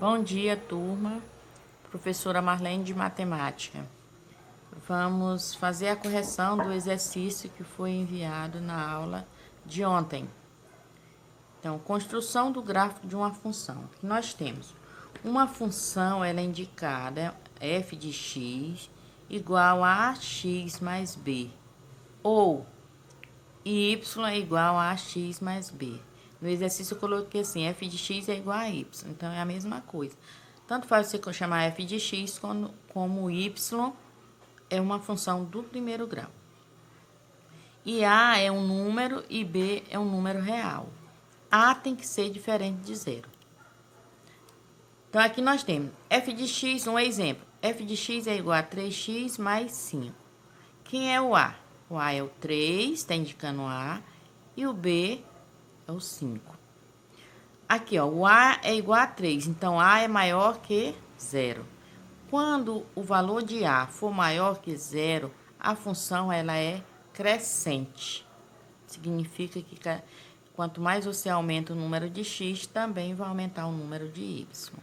Bom dia, turma. Professora Marlene de Matemática. Vamos fazer a correção do exercício que foi enviado na aula de ontem. Então, construção do gráfico de uma função. Nós temos uma função, ela é indicada f de x igual a ax mais b, ou y é igual a ax mais b. No exercício eu coloquei assim, f de x é igual a y, então é a mesma coisa. Tanto faz você chamar f de x como y é uma função do primeiro grau. E a é um número e b é um número real. A tem que ser diferente de zero. Então, aqui nós temos f de x, um exemplo. F de x é igual a 3x mais 5. Quem é o a? O a é o 3, está indicando a, e o b é o 5. Aqui, ó, o a é igual a 3, então a é maior que 0. Quando o valor de a for maior que 0, a função ela é crescente. Significa que quanto mais você aumenta o número de x, também vai aumentar o número de y.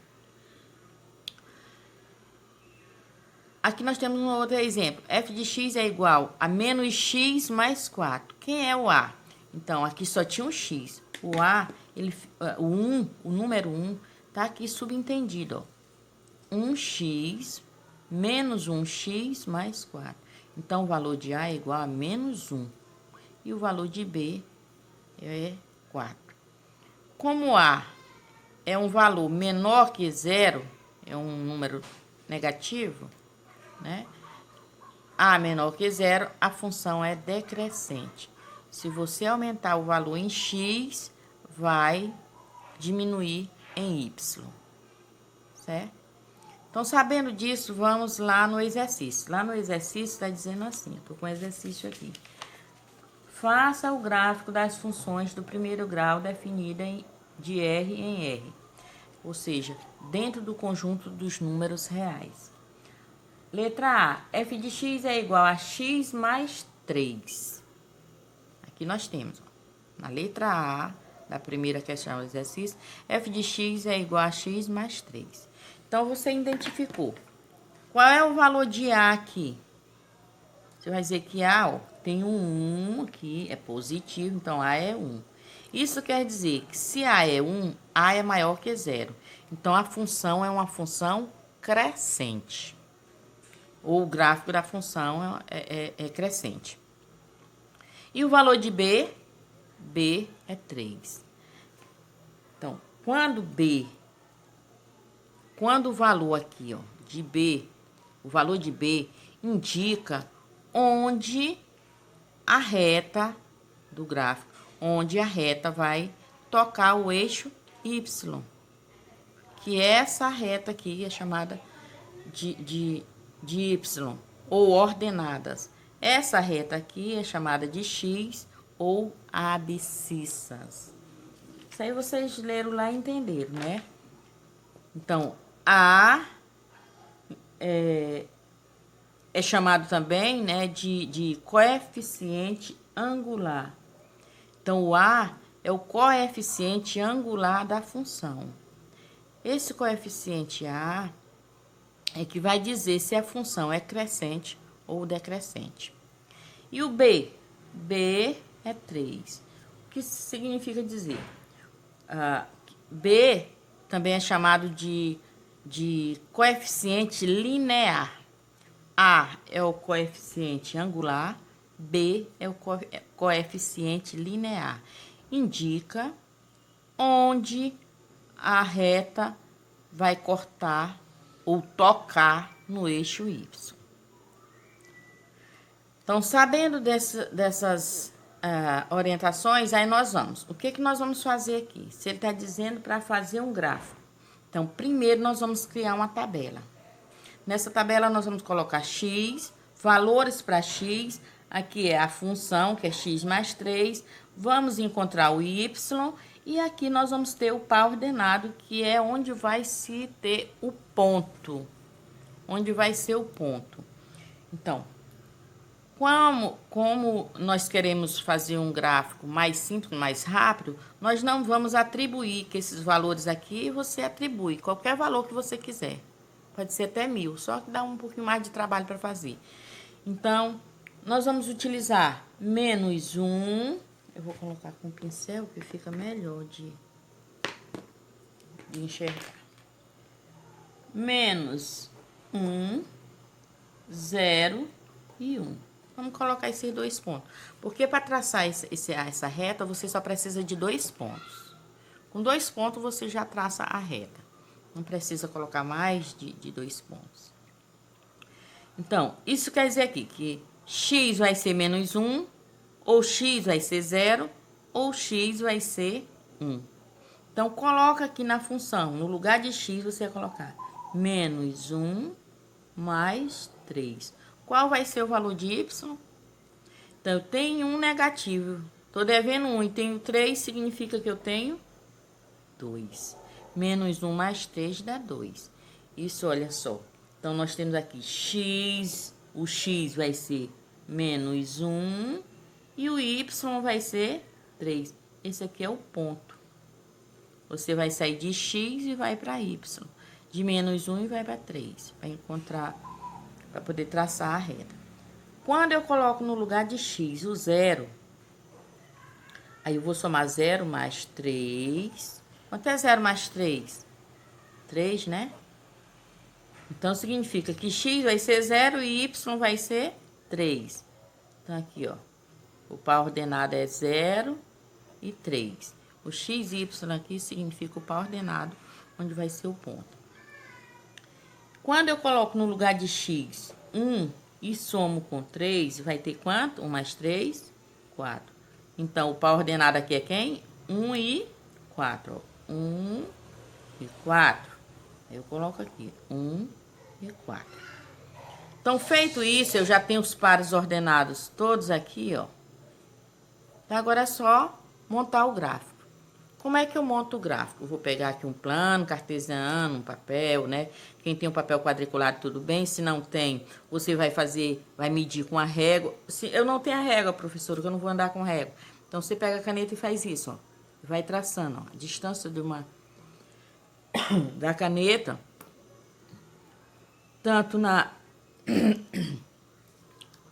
Aqui nós temos um outro exemplo. F de x é igual a menos x mais 4. Quem é o a? Então, aqui só tinha um x. O a, o número 1, tá aqui subentendido, ó. 1x menos 1x mais 4. Então, o valor de a é igual a menos 1. E o valor de b é 4. Como a é um valor menor que 0, é um número negativo, né? A menor que 0, a função é decrescente. Se você aumentar o valor em x, vai diminuir em y, certo? Então, sabendo disso, vamos lá no exercício. Lá no exercício está dizendo assim, eu tô com o exercício aqui. Faça o gráfico das funções do primeiro grau definida de R em R, ou seja, dentro do conjunto dos números reais. Letra A, f de x é igual a x mais 3. Aqui nós temos, ó, na letra A, da primeira questão do exercício, f de x é igual a x mais 3. Então, você identificou. Qual é o valor de A aqui? Você vai dizer que A, ó, tem um 1 aqui, é positivo, então A é 1. Isso quer dizer que se A é 1, A é maior que 0. Então, a função é uma função crescente. Ou o gráfico da função é crescente. E o valor de B? B é 3. Então, quando o valor aqui, ó, de B, o valor de B indica onde a reta do gráfico, onde a reta vai tocar o eixo Y, que é essa reta aqui é chamada de Y, ou ordenadas. Essa reta aqui é chamada de X ou abscissas. Isso aí vocês leram lá e entenderam, né? Então, A é chamado também, né, de coeficiente angular. Então, o A é o coeficiente angular da função. Esse coeficiente A é que vai dizer se a função é crescente ou decrescente. E o B? B é 3. O que significa dizer? B também é chamado de coeficiente linear. A é o coeficiente angular, B é o coeficiente linear. Indica onde a reta vai cortar ou tocar no eixo Y. Então, sabendo dessas orientações, aí nós vamos. O que nós vamos fazer aqui? Se ele está dizendo para fazer um gráfico. Então, primeiro nós vamos criar uma tabela. Nessa tabela nós vamos colocar x, valores para x. Aqui é a função, que é x mais 3. Vamos encontrar o y. E aqui nós vamos ter o par ordenado, que é onde vai se ter o ponto. Onde vai ser o ponto. Então, Como nós queremos fazer um gráfico mais simples, mais rápido, nós não vamos atribuir que esses valores aqui, você atribui qualquer valor que você quiser. Pode ser até 1000, só que dá um pouquinho mais de trabalho para fazer. Então, nós vamos utilizar menos 1. Eu vou colocar com o pincel que fica melhor de enxergar. Menos 1, 0 e 1. Vamos colocar esses 2 pontos. Porque para traçar essa reta, você só precisa de 2 pontos. Com 2 pontos, você já traça a reta. Não precisa colocar mais de 2 pontos. Então, isso quer dizer aqui que x vai ser menos 1, ou x vai ser 0, ou x vai ser 1. Então, coloca aqui na função, no lugar de x, você vai colocar menos 1 mais 3. Qual vai ser o valor de y? Então, eu tenho um negativo. Estou devendo 1 e tenho 3, significa que eu tenho 2. Menos 1 mais 3 dá 2. Isso, olha só. Então, nós temos aqui x, o x vai ser menos 1 e o y vai ser 3. Esse aqui é o ponto. Você vai sair de x e vai para y. De menos 1 e vai para 3. Para encontrar, para poder traçar a reta. Quando eu coloco no lugar de x o 0, aí eu vou somar 0 mais 3. Quanto é 0 mais 3? 3, né? Então, significa que x vai ser 0 e y vai ser 3. Então, aqui, ó. O par ordenado é 0 e 3. O x e y aqui significa o par ordenado, onde vai ser o ponto. Quando eu coloco no lugar de x 1 e somo com 3, vai ter quanto? 1 mais 3, 4. Então, o par ordenado aqui é quem? 1 e 4. 1 e 4. Eu coloco aqui 1 e 4. Então, feito isso, eu já tenho os pares ordenados todos aqui, ó. Então, agora é só montar o gráfico. Como é que eu monto o gráfico? Eu vou pegar aqui um plano cartesiano, um papel, né? Quem tem um papel quadriculado, tudo bem. Se não tem, você vai medir com a régua. Se eu não tenho a régua, professora, que eu não vou andar com régua. Então, você pega a caneta e faz isso, ó. Vai traçando, ó. A distância da caneta, tanto na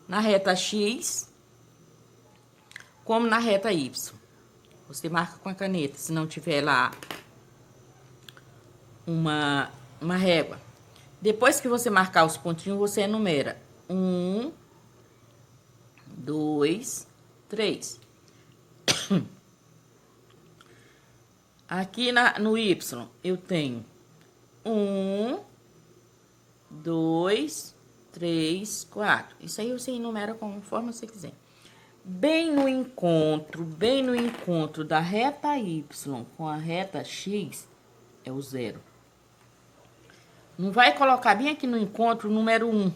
reta X, como na reta Y. Você marca com a caneta, se não tiver lá uma régua. Depois que você marcar os pontinhos, você enumera 1, 2, 3. Aqui no Y, eu tenho 1, 2, 3, 4. Isso aí você enumera conforme você quiser. Bem no encontro da reta Y com a reta X, é o 0. Não vai colocar bem aqui no encontro o número 1.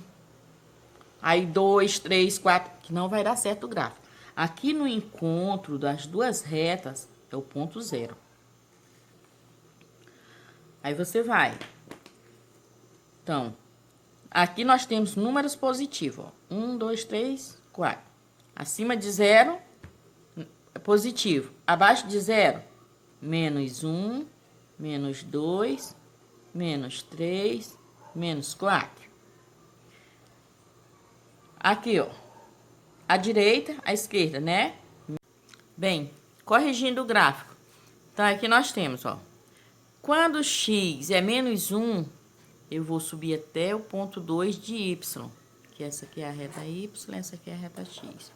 Aí 2, 3, 4, que não vai dar certo o gráfico. Aqui no encontro das duas retas, é o ponto 0. Aí você vai. Então, aqui nós temos números positivos, ó. 1, 2, 3, 4. Acima de 0, é positivo. Abaixo de 0, menos 1, menos 2, menos 3, menos 4. Aqui, ó. A direita, a esquerda, né? Bem, corrigindo o gráfico. Então, aqui nós temos, ó. Quando x é menos 1, eu vou subir até o ponto 2 de y. Que essa aqui é a reta y, essa aqui é a reta x.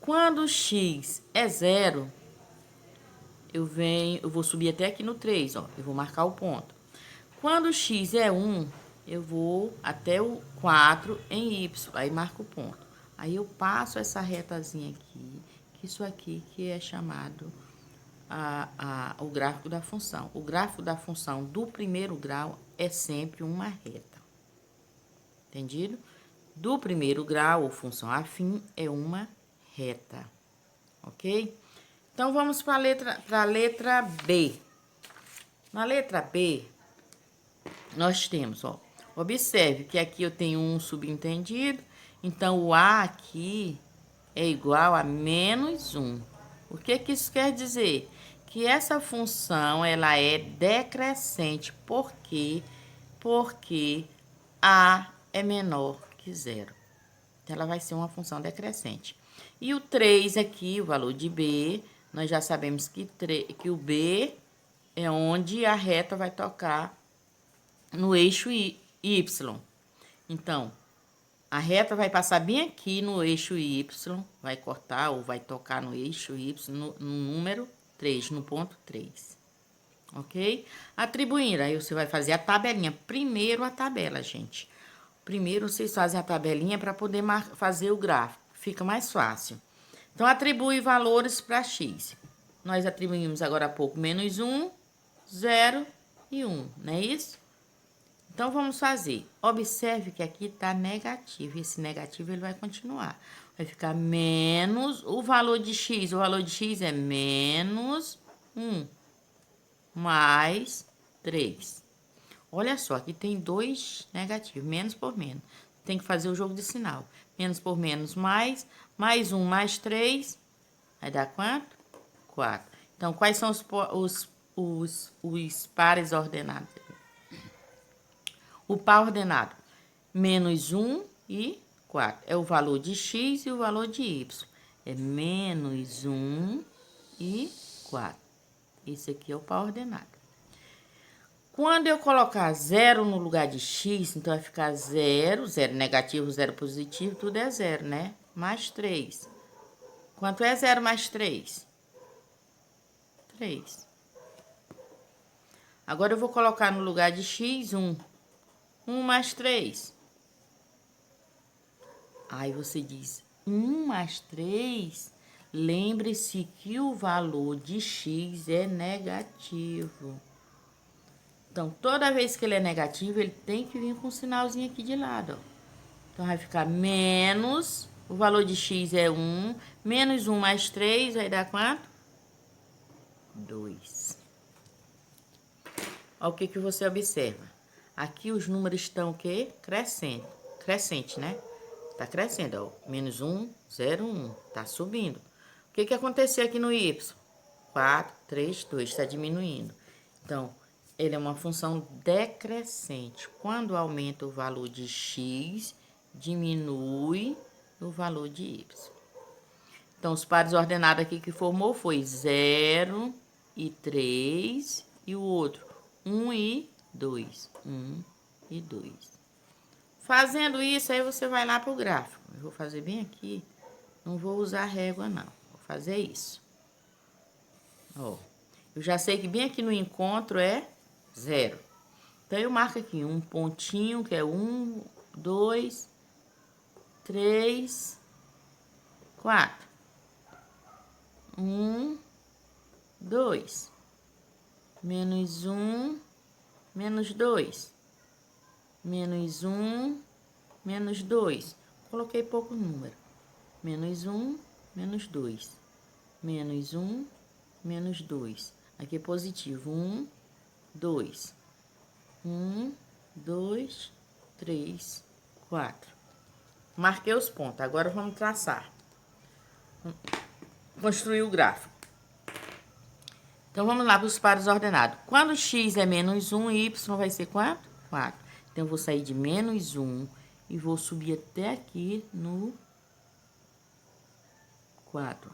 Quando x é 0, eu vou subir até aqui no 3, ó. Eu vou marcar o ponto. Quando x é 1, eu vou até o 4 em y. Aí marco o ponto. Aí eu passo essa retazinha aqui, que isso aqui que é chamado o gráfico da função. O gráfico da função do primeiro grau é sempre uma reta. Entendido? Do primeiro grau, ou função afim, é uma reta. Ok? Então, vamos para a letra B. Na letra B, nós temos, ó. Observe que aqui eu tenho um subentendido Então, o A aqui é igual a menos 1. O que que isso quer dizer? Que essa função, ela é decrescente. Por quê? Porque A é menor que zero. Então, ela vai ser uma função decrescente. E o 3 aqui, o valor de B, nós já sabemos que o B é onde a reta vai tocar no eixo Y. Então, a reta vai passar bem aqui no eixo Y, vai cortar ou vai tocar no eixo Y, no número 3, no ponto 3. Ok? Atribuindo, aí você vai fazer a tabelinha. Primeiro a tabela, gente. Primeiro vocês fazem a tabelinha para poder fazer o gráfico. Fica mais fácil. Então, atribui valores para x. Nós atribuímos agora há pouco menos 1, 0 e 1, não é isso? Então, vamos fazer. Observe que aqui está negativo. Esse negativo ele vai continuar. Vai ficar menos o valor de x. O valor de x é menos 1 mais 3. Olha só, aqui tem 2 negativos. Menos por menos. Tem que fazer o jogo de sinal. Menos por menos mais 1 mais 3. Vai dar quanto? 4. Então, quais são os pares ordenados? O par ordenado, menos 1 e 4. É o valor de x e o valor de y. É menos 1 e 4. Esse aqui é o par ordenado. Quando eu colocar 0 no lugar de x, então vai ficar 0, 0 negativo, 0 positivo, tudo é 0, né? Mais 3. Quanto é 0 mais 3? 3. Agora eu vou colocar no lugar de x 1. 1 mais 3. Aí você diz, 1 mais 3, lembre-se que o valor de x é negativo. Então, toda vez que ele é negativo, ele tem que vir com um sinalzinho aqui de lado, ó. Então, vai ficar menos, o valor de x é 1, menos 1 mais 3, vai dar quanto? 2. Olha o que você observa. Aqui os números estão o quê? Crescendo. Crescente, né? Tá crescendo, ó. Menos 1, 0, 1. Tá subindo. O que aconteceu aqui no Y? 4, 3, 2. Está diminuindo. Então, ele é uma função decrescente. Quando aumenta o valor de x, diminui o valor de y. Então, os pares ordenados aqui que formou foi 0 e 3. E o outro, 1 e 2. 1 e 2. Fazendo isso, aí você vai lá para o gráfico. Eu vou fazer bem aqui. Não vou usar régua, não. Vou fazer isso. Ó. Eu já sei que bem aqui no encontro é 0. Então, eu marco aqui um pontinho, que é 1, 2, 3, 4. 1, 2. Menos 1, menos 2. Menos 1, menos 2. Coloquei pouco número. Menos 1, menos 2. Menos 1, menos 2. Aqui é positivo. 1, 2. 1, 2, 3, 4. Marquei os pontos. Agora vamos traçar. Construir o gráfico. Então, vamos lá para os pares ordenados. Quando x é menos 1, y vai ser quanto? 4. Então, eu vou sair de menos 1 e vou subir até aqui no 4.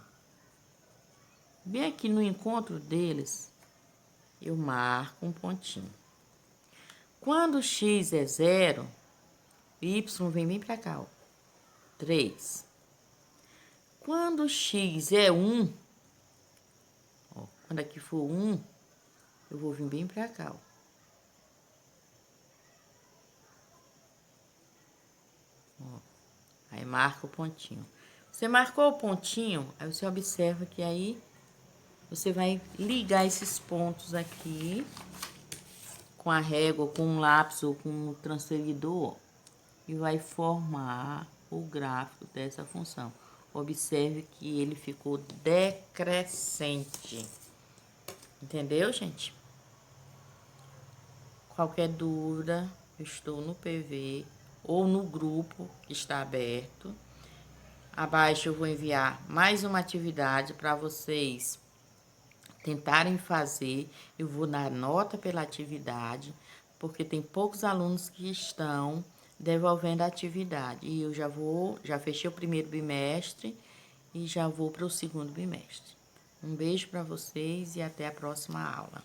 Bem aqui no encontro deles, eu marco um pontinho. Quando x é 0, y vem bem para cá, ó. 3. Quando x é 1, ó, quando aqui for 1, eu vou vir bem para cá, ó. Ó. Aí marca o pontinho. Você marcou o pontinho, aí você observa que aí você vai ligar esses pontos aqui com a régua, com um lápis ou com um transferidor, ó, e vai formar o gráfico dessa função. Observe que ele ficou decrescente. Entendeu, gente? Qualquer dúvida, eu estou no PV ou no grupo que está aberto. Abaixo eu vou enviar mais uma atividade para vocês tentarem fazer. Eu vou dar nota pela atividade, porque tem poucos alunos que estão devolvendo a atividade. E eu já fechei o primeiro bimestre e já vou para o segundo bimestre. Um beijo para vocês e até a próxima aula.